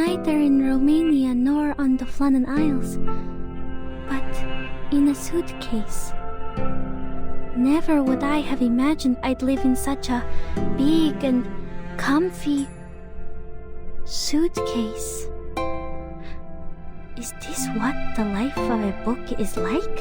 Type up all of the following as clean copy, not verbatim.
neither in Romania nor on the Flannan Isles, but in a suitcase. Never would I have imagined I'd live in such a big and comfy suitcase. Is this what the life of a book is like?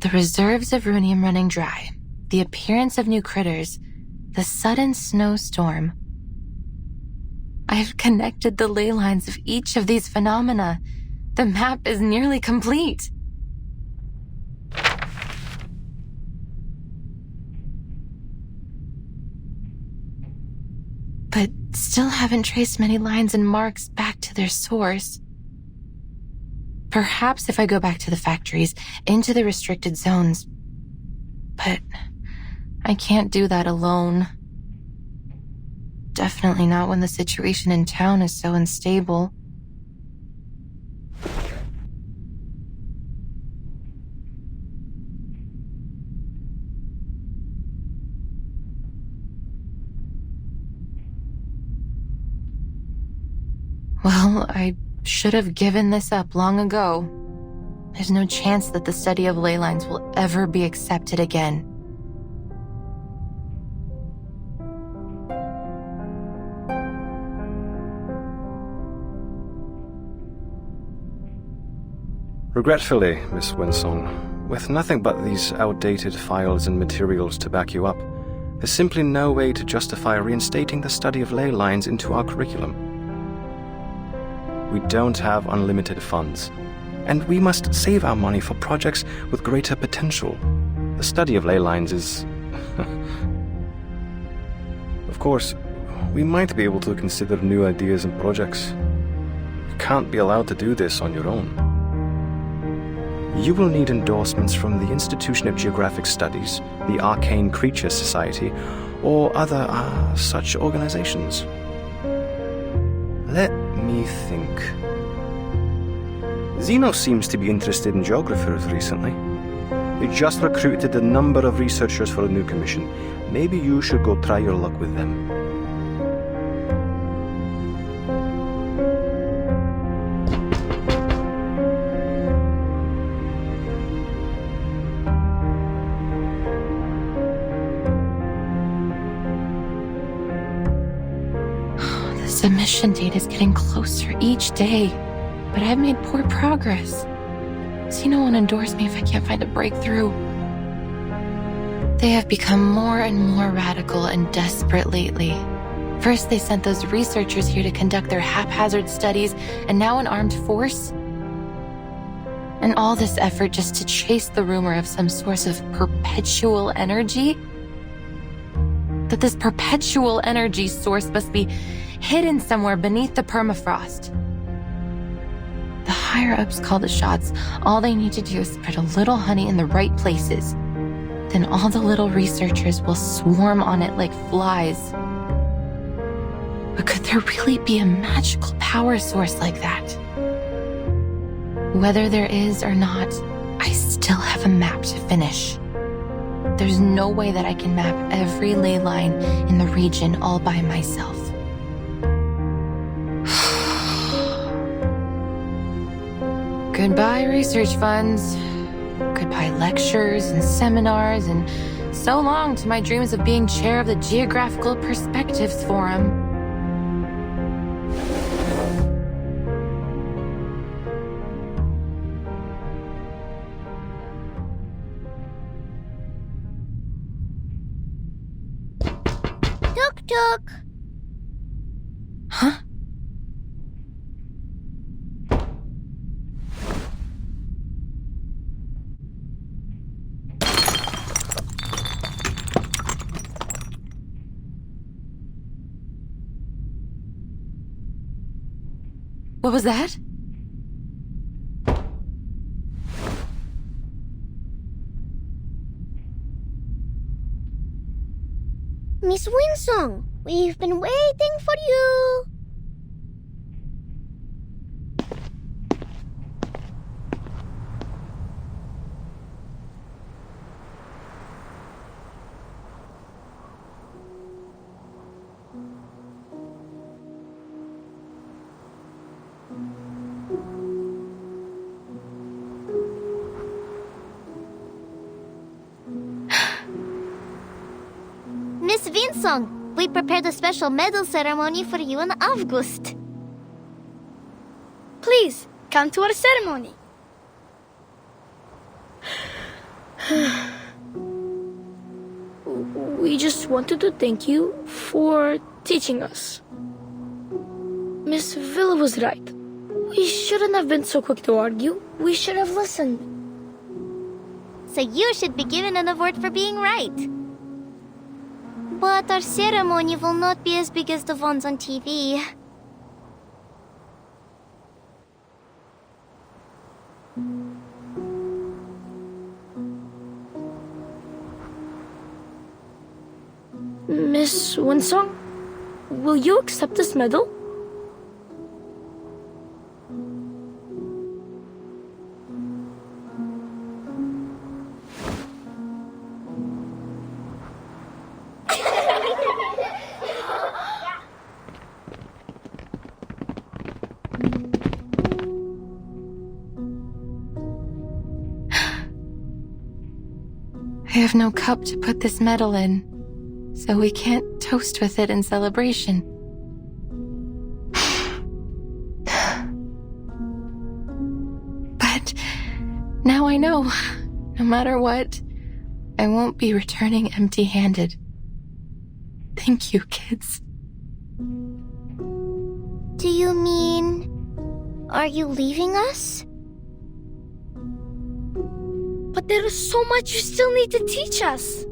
The reserves of runium running dry, the appearance of new critters, the sudden snowstorm. I've connected the ley lines of each of these phenomena. The map is nearly complete. But still haven't traced many lines and marks back to their source. Perhaps if I go back to the factories, into the restricted zones. But I can't do that alone. Definitely not when the situation in town is so unstable. Well, I should have given this up long ago. There's no chance that the study of ley lines will ever be accepted again. Regretfully, Miss Winson, with nothing but these outdated files and materials to back you up, there's simply no way to justify reinstating the study of ley lines into our curriculum. We don't have unlimited funds, and we must save our money for projects with greater potential. The study of ley lines is... Of course, we might be able to consider new ideas and projects. You can't be allowed to do this on your own. You will need endorsements from the Institution of Geographic Studies, the Arcane Creature Society, or other such organizations. Let me think. Zeno seems to be interested in geographers recently. They just recruited a number of researchers for a new commission. Maybe you should go try your luck with them. The submission date is getting closer each day, but I've made poor progress. Zeno won't endorse me if I can't find a breakthrough. They have become more and more radical and desperate lately. First, they sent those researchers here to conduct their haphazard studies, and now an armed force? And all this effort just to chase the rumor of some source of perpetual energy? That this perpetual energy source must be hidden somewhere beneath the permafrost. The higher-ups call the shots. All they need to do is spread a little honey in the right places. Then all the little researchers will swarm on it like flies. But could there really be a magical power source like that? Whether there is or not, I still have a map to finish. There's no way that I can map every ley line in the region all by myself. Goodbye, research funds. Goodbye, lectures and seminars, and so long to my dreams of being chair of the Geographical Perspectives Forum. Tuk. Huh? What was that? Miss Winsong, we've been waiting for you. Miss Winsong, we prepared a special medal ceremony for you in August. Please, come to our ceremony. We just wanted to thank you for teaching us. Miss Villa was right. We shouldn't have been so quick to argue. We should have listened. So you should be given an award for being right. But our ceremony will not be as big as the ones on TV. Miss Winsong, will you accept this medal? I have no cup to put this medal in, so we can't toast with it in celebration. But now I know, no matter what, I won't be returning empty-handed. Thank you, kids. Do you mean... are you leaving us? But there is so much you still need to teach us.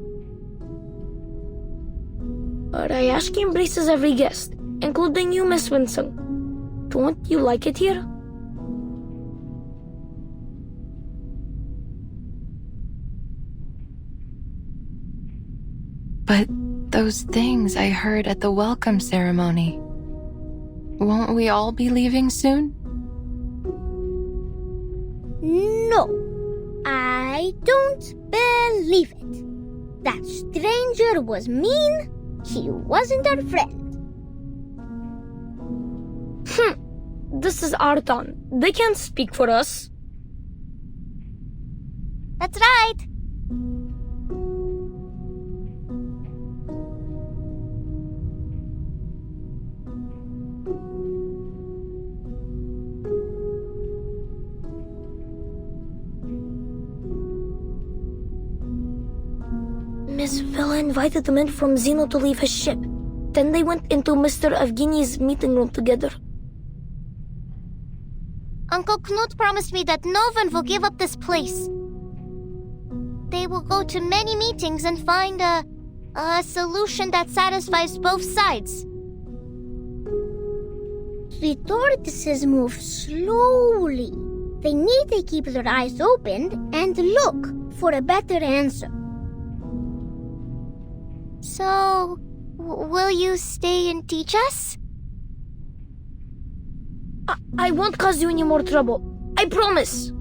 Rayashki embraces every guest, including you, Miss Winsong. Don't you like it here? But those things I heard at the welcome ceremony, won't we all be leaving soon? No. I don't believe it. That stranger was mean. He wasn't our friend. This is our town. They can't speak for us. That's right. Miss Villa invited the men from Xeno to leave his ship. Then they went into Mr. Evgeny's meeting room together. Uncle Knut promised me that no one will give up this place. They will go to many meetings and find a solution that satisfies both sides. The tortoises move slowly. They need to keep their eyes open and look for a better answer. So, will you stay and teach us? I won't cause you any more trouble. I promise.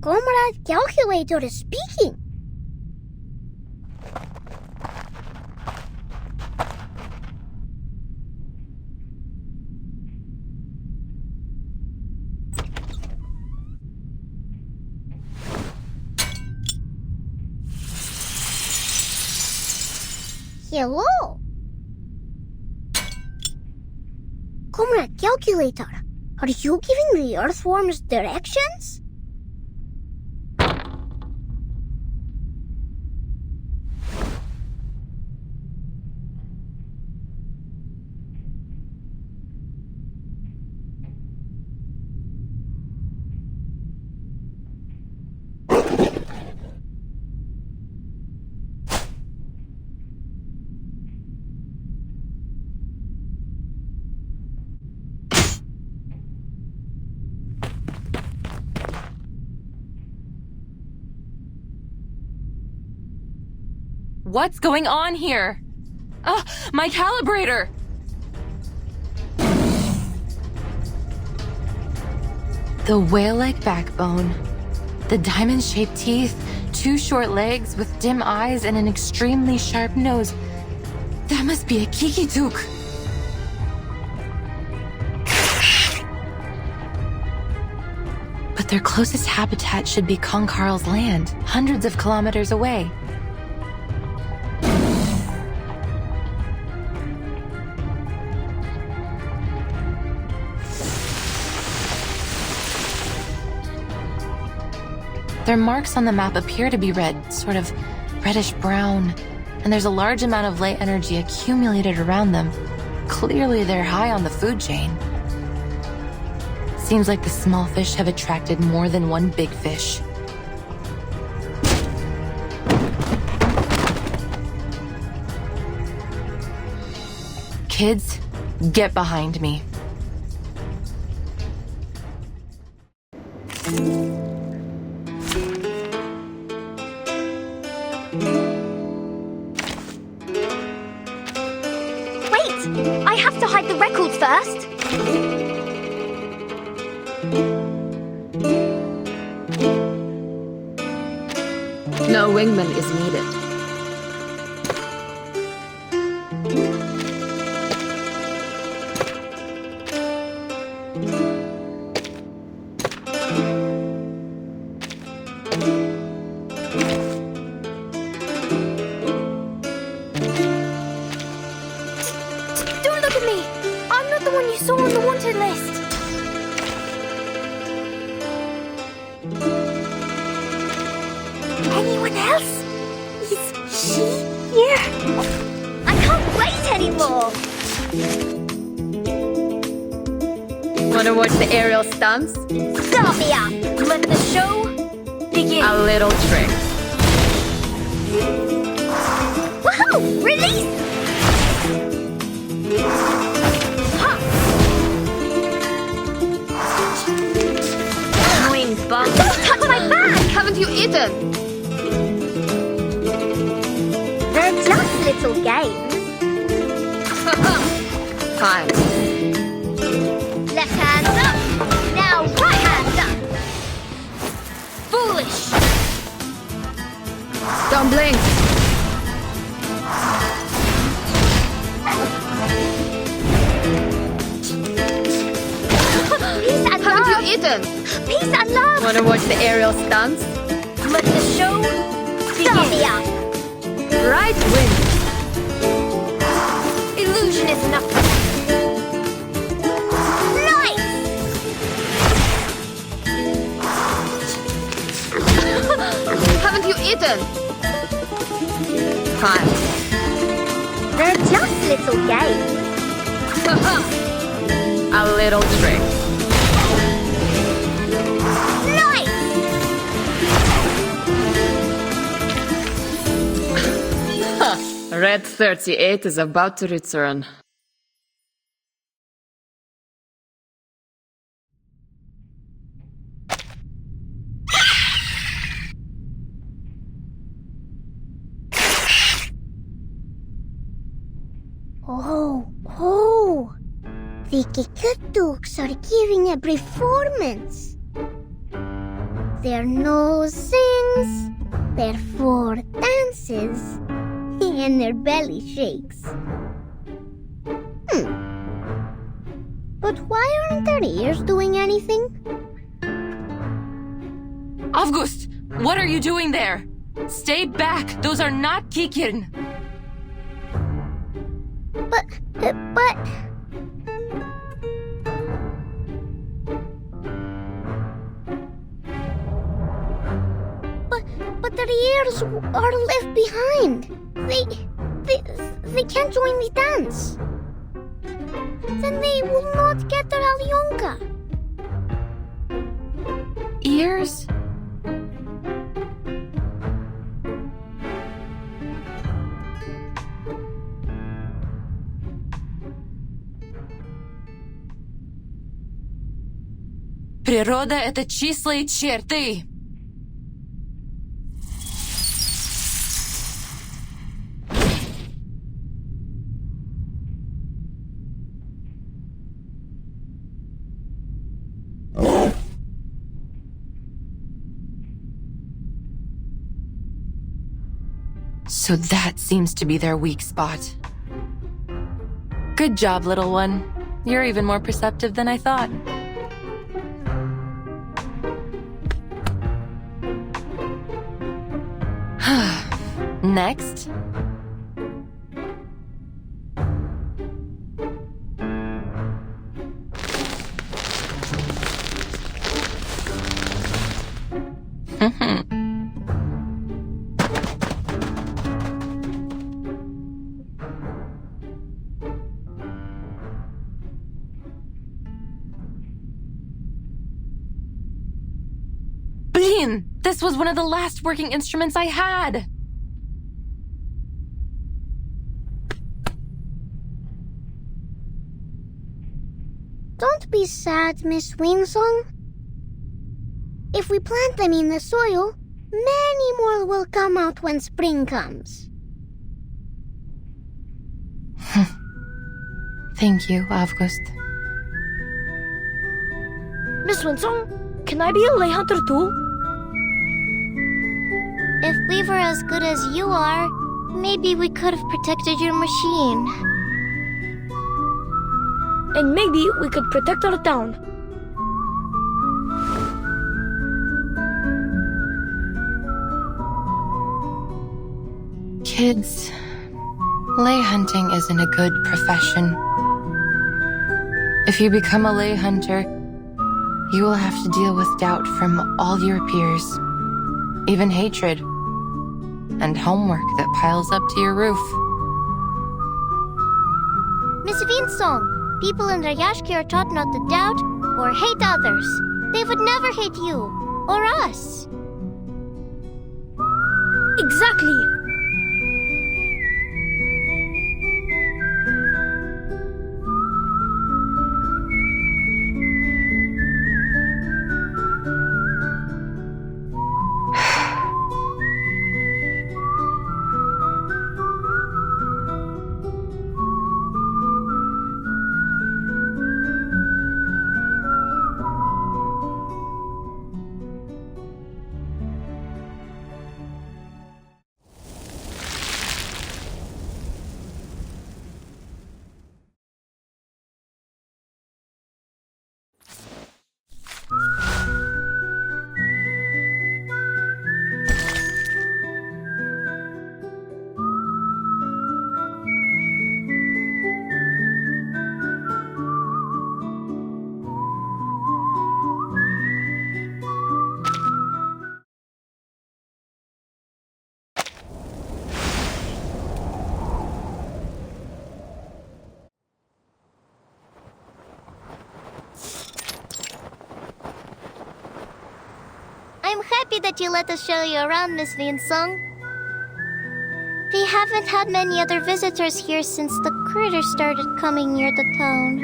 Comrade Calculator is speaking. Hello. Comrade Calculator, are you giving the earthworms directions? What's going on here? My calibrator! The whale-like backbone, the diamond-shaped teeth, 2 short legs with dim eyes and an extremely sharp nose. That must be a Kikituk. But their closest habitat should be Konkarl's land, hundreds of kilometers away. Their marks on the map appear to be red, sort of reddish-brown, and there's a large amount of light energy accumulated around them. Clearly, they're high on the food chain. Seems like the small fish have attracted more than one big fish. Kids, get behind me. I have to hide the records first. No wingman is needed. Don't look at me! I'm not the one you saw on the wanted list. Anyone else? Is she here? I can't wait anymore! Wanna watch the aerial stunts? Start me up! Let the show begin! A little trick. Woohoo! Release! Ha! Annoying bug. Don't touch my bag! Haven't you eaten? They're just little games. Fine. Left hand up. Now right hand up. Foolish. Don't blink. Peace and Haven't love. you eaten? Peace and love. Wanna watch the aerial stunts? Let the show begin. Me up. Right wing. Illusion is nothing. Nice. Haven't you eaten? Fine. They're just little games. A little trick. Nice. Red 38 is about to return. Oh! The Kikatuks are giving a performance. Their nose sings, their fore dances, and their belly shakes. But why aren't their ears doing anything? August, what are you doing there? Stay back. Those are not Kikin. But their ears are left behind. They can't join the dance. Then they will not get their Alyonka. Ears? Природа — это числа и черты. So that seems to be their weak spot. Good job, little one. You're even more perceptive than I thought. Next. Blin! This was one of the last working instruments I had! Don't be sad, Miss Winsong. If we plant them in the soil, many more will come out when spring comes. Thank you, August. Miss Winsong, can I be a lay hunter too? If we were as good as you are, maybe we could have protected your machine. And maybe we could protect our town. Kids, lay hunting isn't a good profession. If you become a lay hunter, you will have to deal with doubt from all your peers, even hatred, and homework that piles up to your roof. Miss Winsong, people in Rayashki are taught not to doubt or hate others. They would never hate you or us. Exactly. I'm happy that you let us show you around, Miss Winsong. We haven't had many other visitors here since the critters started coming near the town.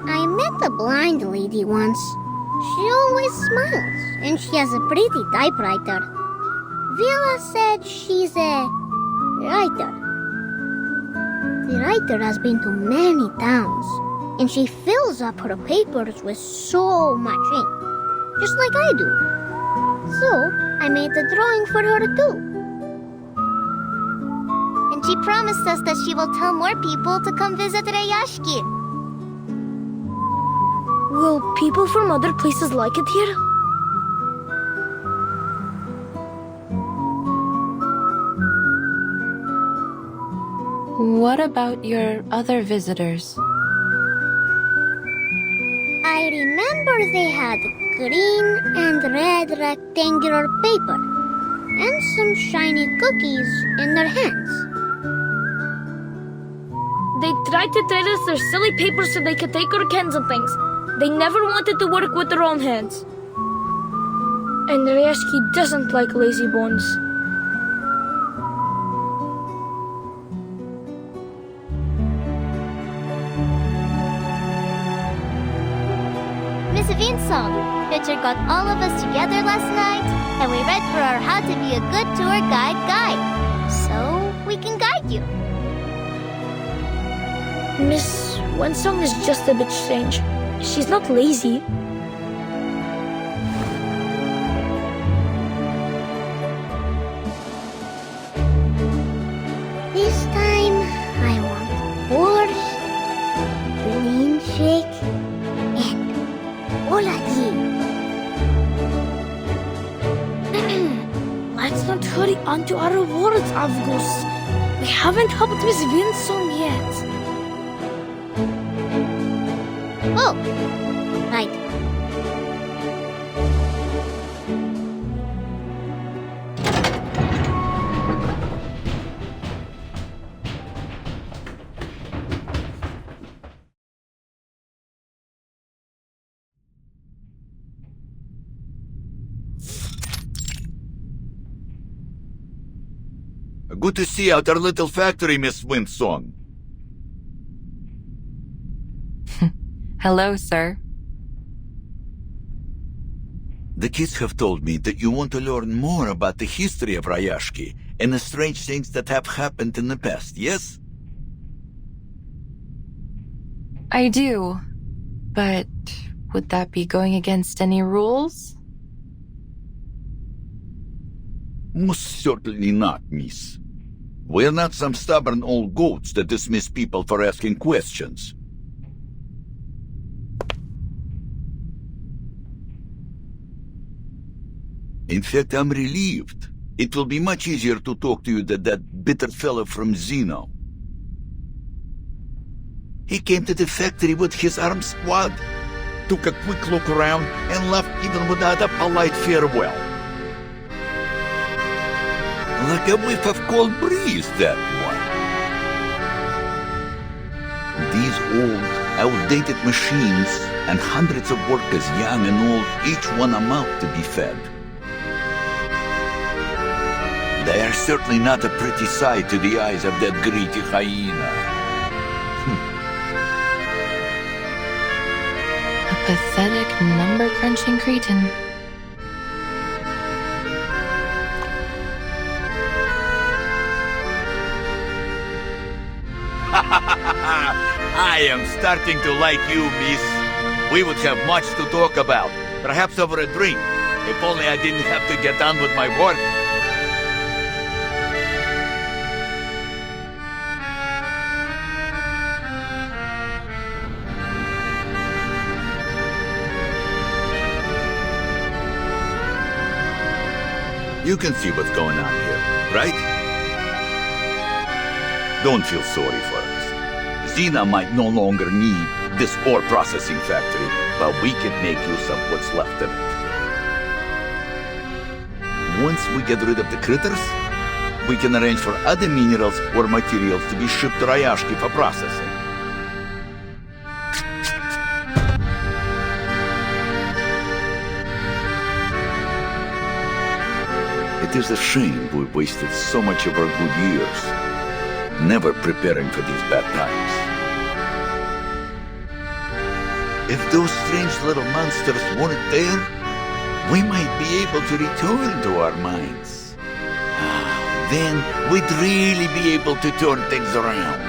I met a blind lady once. She always smiles, and she has a pretty typewriter. Villa said she's a writer. The writer has been to many towns, and she fills up her papers with so much ink, just like I do. So, I made the drawing for her too. And she promised us that she will tell more people to come visit Rayashki. Will people from other places like it here? What about your other visitors? I remember they had green and red rectangular paper and some shiny cookies in their hands. They tried to trade us their silly papers so they could take our cans and things. They never wanted to work with their own hands. And Rayashki doesn't like lazy bones. Miss Vinsong, Richard got all of us together last night, and we read for our How to Be a Good Tour guide. So we can guide you. Miss Wensong is just a bit strange. She's not lazy. This time, I want horse, bean shake, and olaji. Let's not hurry on to our rewards, Avgus. We haven't helped Miss Vinsong yet. Oh, right. Good to see out our little factory, Miss Winsong. Hello, sir. The kids have told me that you want to learn more about the history of Rayashki and the strange things that have happened in the past, yes? I do. But would that be going against any rules? Most certainly not, miss. We're not some stubborn old goats that dismiss people for asking questions. In fact, I'm relieved. It will be much easier to talk to you than that bitter fellow from Zeno. He came to the factory with his arm squad, took a quick look around, and left even without a polite farewell. Like a whiff of cold breeze, that one. These old, outdated machines and hundreds of workers, young and old, each one a mouth to be fed. They are certainly not a pretty sight to the eyes of that greedy hyena. A pathetic, number-crunching cretin. I am starting to like you, miss. We would have much to talk about, perhaps over a drink, if only I didn't have to get on with my work. You can see what's going on here, right? Don't feel sorry for us. Xena might no longer need this ore processing factory, but we can make use of what's left of it. Once we get rid of the critters, we can arrange for other minerals or materials to be shipped to Rayashki for processing. It is a shame we wasted so much of our good years, never preparing for these bad times. If those strange little monsters weren't there, we might be able to return to our minds. Then we'd really be able to turn things around.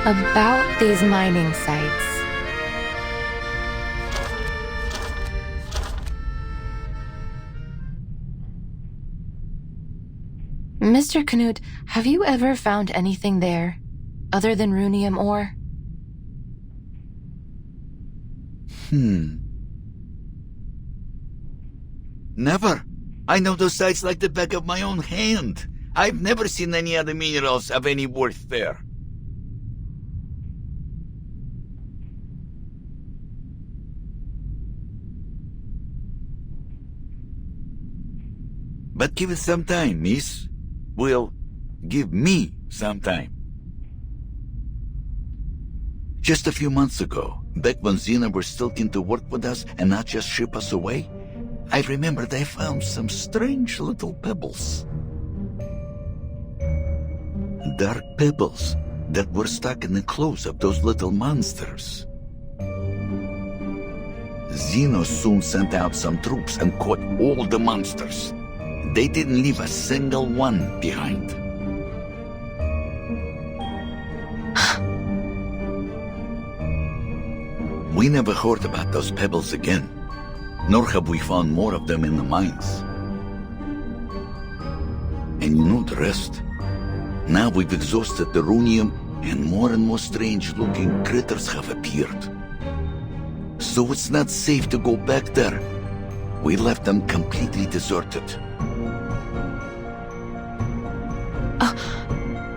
About these mining sites. Mr. Knut, have you ever found anything there, other than runium ore? Never. I know those sites like the back of my own hand. I've never seen any other minerals of any worth there. But give it some time, miss. Well, give me some time. Just a few months ago, back when Xena were still keen to work with us and not just ship us away, I remember they found some strange little pebbles. Dark pebbles that were stuck in the clothes of those little monsters. Xeno soon sent out some troops and caught all the monsters. They didn't leave a single one behind. We never heard about those pebbles again, nor have we found more of them in the mines. And you know the rest. Now we've exhausted the runium, and more strange-looking critters have appeared. So it's not safe to go back there. We left them completely deserted.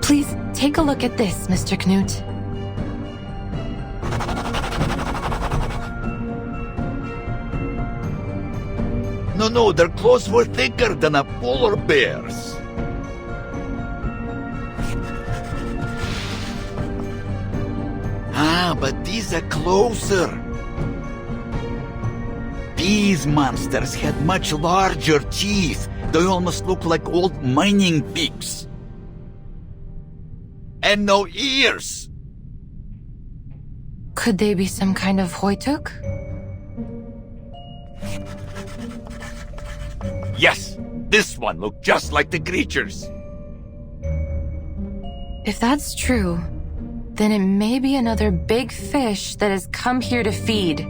Please take a look at this, Mr. Knut. No, their clothes were thicker than a polar bear's. But these are closer. These monsters had much larger teeth. They almost look like old mining pigs. And no ears. Could they be some kind of Hoytuk? Yes, this one looked just like the creatures. If that's true, then it may be another big fish that has come here to feed.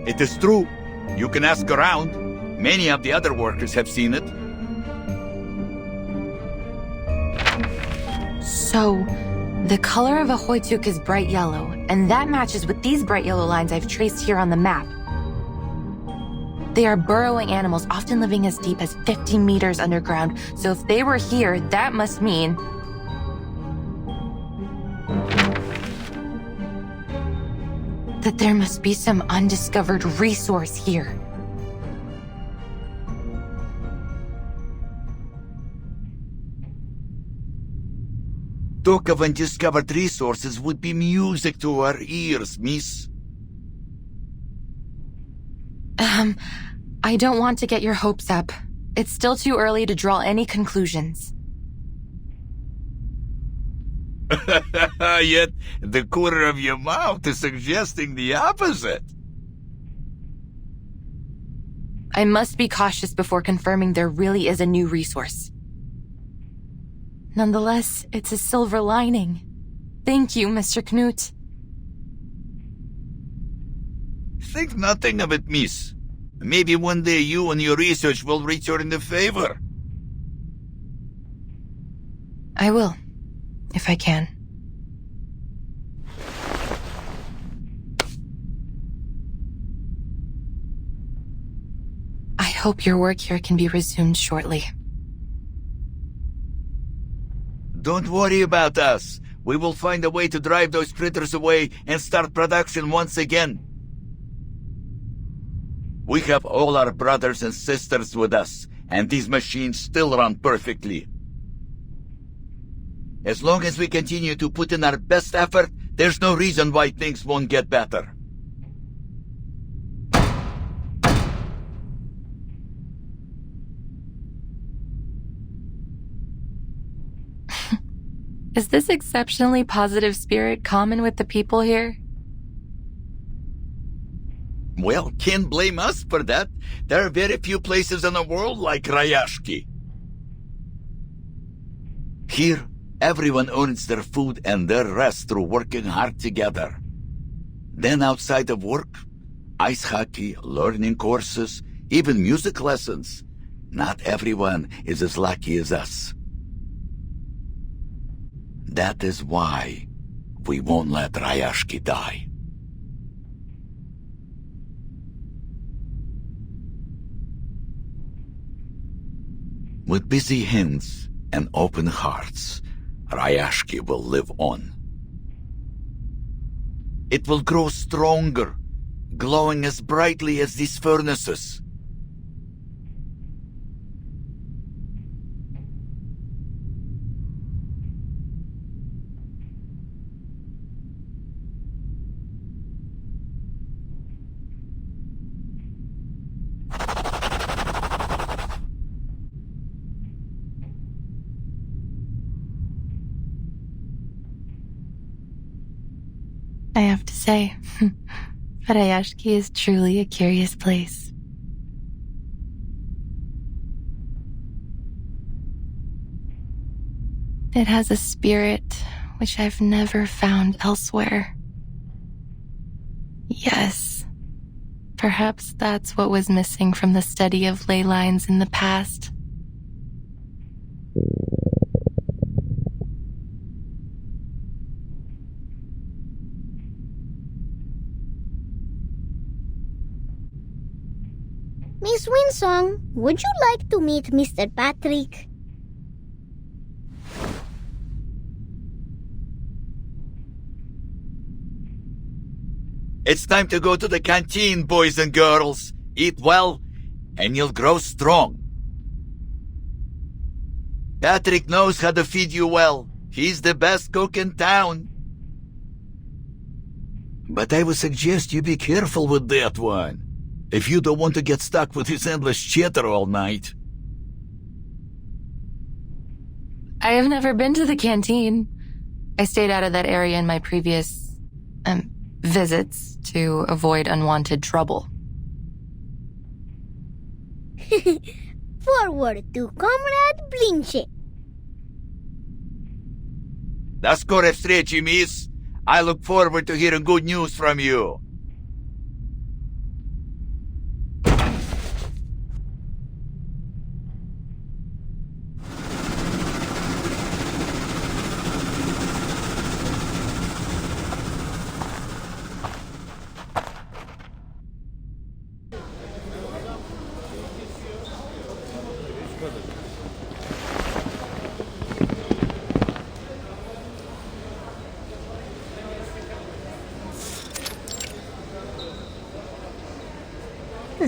It is true. You can ask around. Many of the other workers have seen it. So, the color of a Hoytuk is bright yellow, and that matches with these bright yellow lines I've traced here on the map. They are burrowing animals, often living as deep as 50 meters underground, so if they were here, that must mean... that there must be some undiscovered resource here. Talk of undiscovered resources would be music to our ears, miss. I don't want to get your hopes up. It's still too early to draw any conclusions. Yet, the corner of your mouth is suggesting the opposite. I must be cautious before confirming there really is a new resource. Nonetheless, it's a silver lining. Thank you, Mr. Knut. Think nothing of it, miss. Maybe one day you and your research will return the favor. I will, if I can. I hope your work here can be resumed shortly. Don't worry about us. We will find a way to drive those critters away and start production once again. We have all our brothers and sisters with us, and these machines still run perfectly. As long as we continue to put in our best effort, there's no reason why things won't get better. Is this exceptionally positive spirit common with the people here? Well, can't blame us for that. There are very few places in the world like Rayashki. Here, Everyone earns their food and their rest through working hard together. Then outside of work, ice hockey, learning courses, even music lessons. Not everyone is as lucky as us. That is why we won't let Ryashki die. With busy hands and open hearts, Ryashki will live on. It will grow stronger, glowing as brightly as these furnaces. I have to say, Ryashki is truly a curious place. It has a spirit which I've never found elsewhere. Yes, perhaps that's what was missing from the study of ley lines in the past. Miss Winsong, would you like to meet Mr. Patrick? It's time to go to the canteen, boys and girls. Eat well, and you'll grow strong. Patrick knows how to feed you well. He's the best cook in town. But I would suggest you be careful with that one, if you don't want to get stuck with his endless chatter all night. I have never been to the canteen. I stayed out of that area in my previous, visits to avoid unwanted trouble. Forward to Comrade Blinkshit. До скорой встречи, miss. I look forward to hearing good news from you.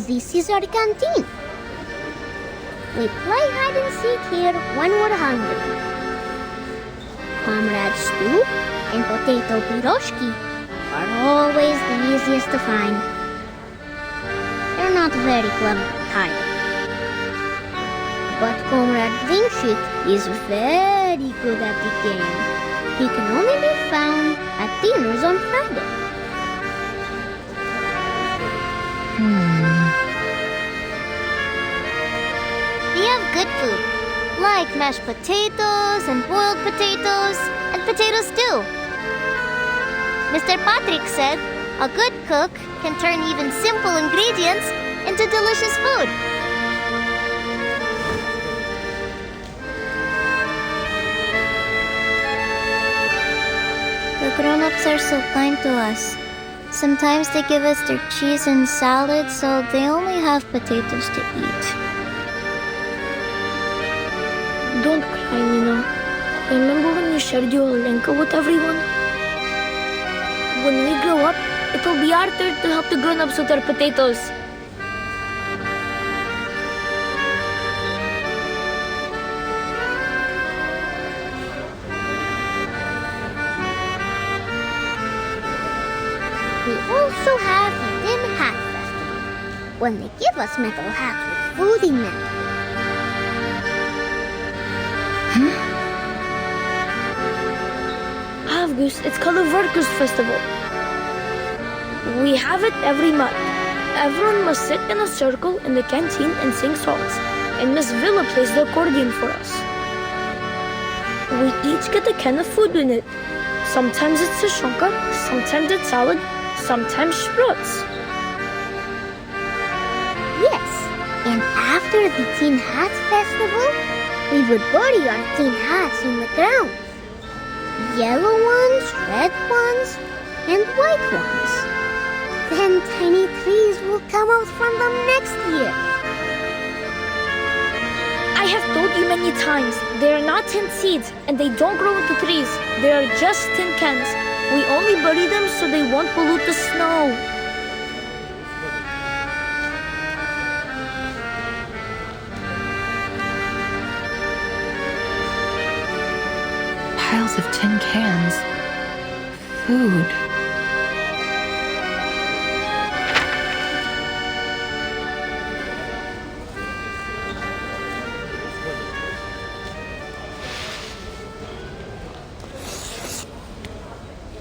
This is our canteen. We play hide and seek here when we're hungry. Comrade stew and potato piroshki are always the easiest to find. They're not very clever either. But Comrade Blinkshit is very good at the game. He can only be found at dinners on Friday. We have good food, like mashed potatoes and boiled potatoes and potato stew. Mr. Patrick said a good cook can turn even simple ingredients into delicious food. The grown-ups are so kind to us. Sometimes they give us their cheese and salad, so they only have potatoes to eat. Don't cry, Nina. Remember when you shared your Lenka with everyone? When we grow up, it'll be our turn to help the grown-ups with our potatoes. We also have the Tin Hat Festival, when they give us metal hats with food in them. Avgus, it's called the Workers' Festival. We have it every month. Everyone must sit in a circle in the canteen and sing songs, and Miss Villa plays the accordion for us. We each get a can of food in it. Sometimes it's tushonka, sometimes it's salad, sometimes sprouts. Yes, and after the Tin Hats Festival, we would bury our tin hats in the ground. Yellow ones, red ones, and white ones. Then tiny trees will come out from them next year. I have told you many times, they are not tin seeds and they don't grow into trees. They are just tin cans. We only bury them so they won't pollute the snow. Piles of tin cans. Food.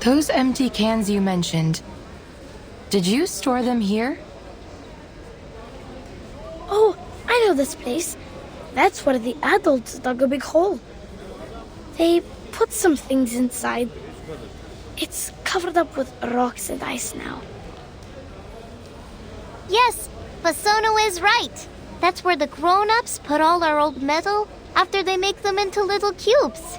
Those empty cans you mentioned, did you store them here? Oh, I know this place. That's where the adults dug a big hole. They put some things inside. It's covered up with rocks and ice now. Yes, Pasono is right. That's where the grown-ups put all our old metal after they make them into little cubes.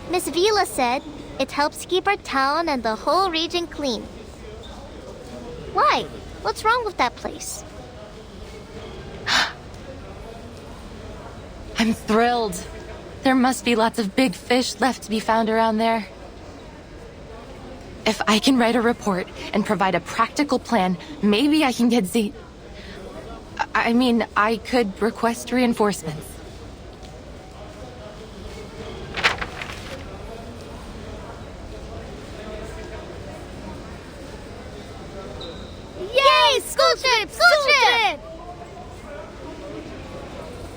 Miss Vila said it helps keep our town and the whole region clean. Why? What's wrong with that place? I'm thrilled. There must be lots of big fish left to be found around there. If I can write a report and provide a practical plan, maybe I can get I could request reinforcements. Yay! School trip! School trip!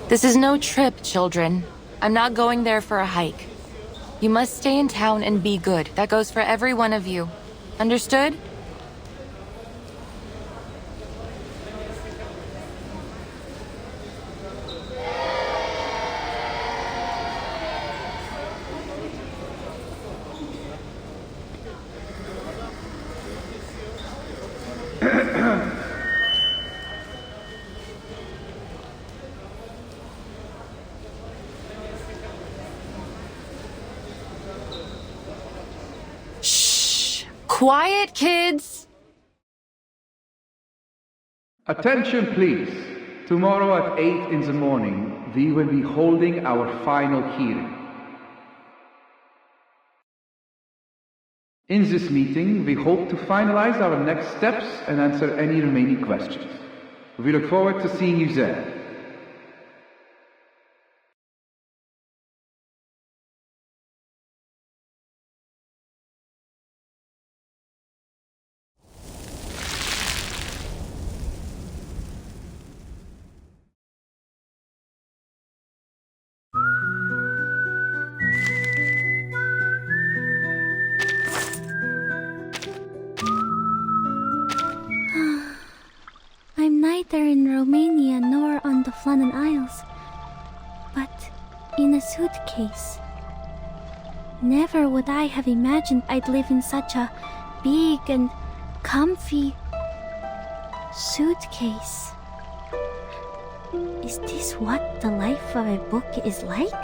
This is no trip, children. I'm not going there for a hike. You must stay in town and be good. That goes for every one of you. Understood? Quiet, kids! Attention, please. Tomorrow at 8 in the morning, we will be holding our final hearing. In this meeting, we hope to finalize our next steps and answer any remaining questions. We look forward to seeing you there. I'm neither in Romania nor on the Flannan Isles, but in a suitcase. Never would I have imagined I'd live in such a big and comfy suitcase. Is this what the life of a book is like?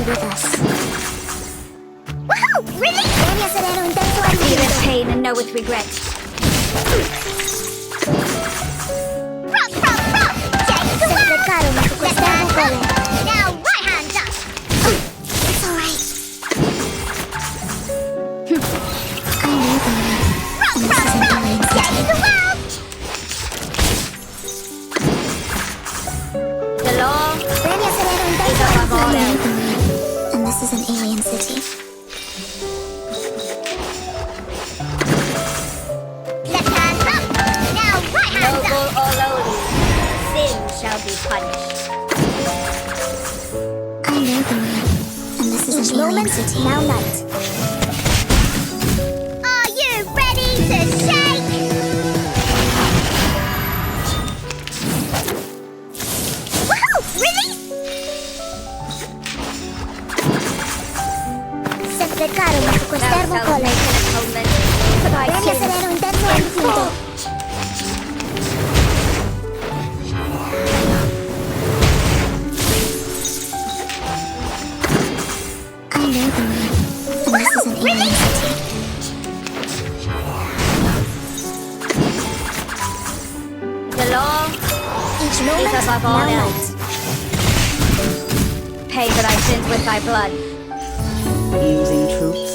With us. Woohoo! Relief! Feel the pain and know with regret. Rock, rock, rock! calling. Now right hand up. Oh, it's all right. I know the way. Rock, rock, rock! Save the world! The law Premio Severo in is Denver. above all I know else. the way. And this is an alien city. Left hand up. Now right hand up. Noble or lowly, sin shall be punished. I know the way. And this is Each an alien moment, city. now light. Are you ready to shake? Woohoo! Release! Se preccarono su Thou quest'erbo shalt colore. make an atonement for thy Premio sins. Severo in Denver and Finito. I know the way. And this is an alien city. The law Each is moment, above all now else. light. Pay for thy sins with thy blood. Using troops?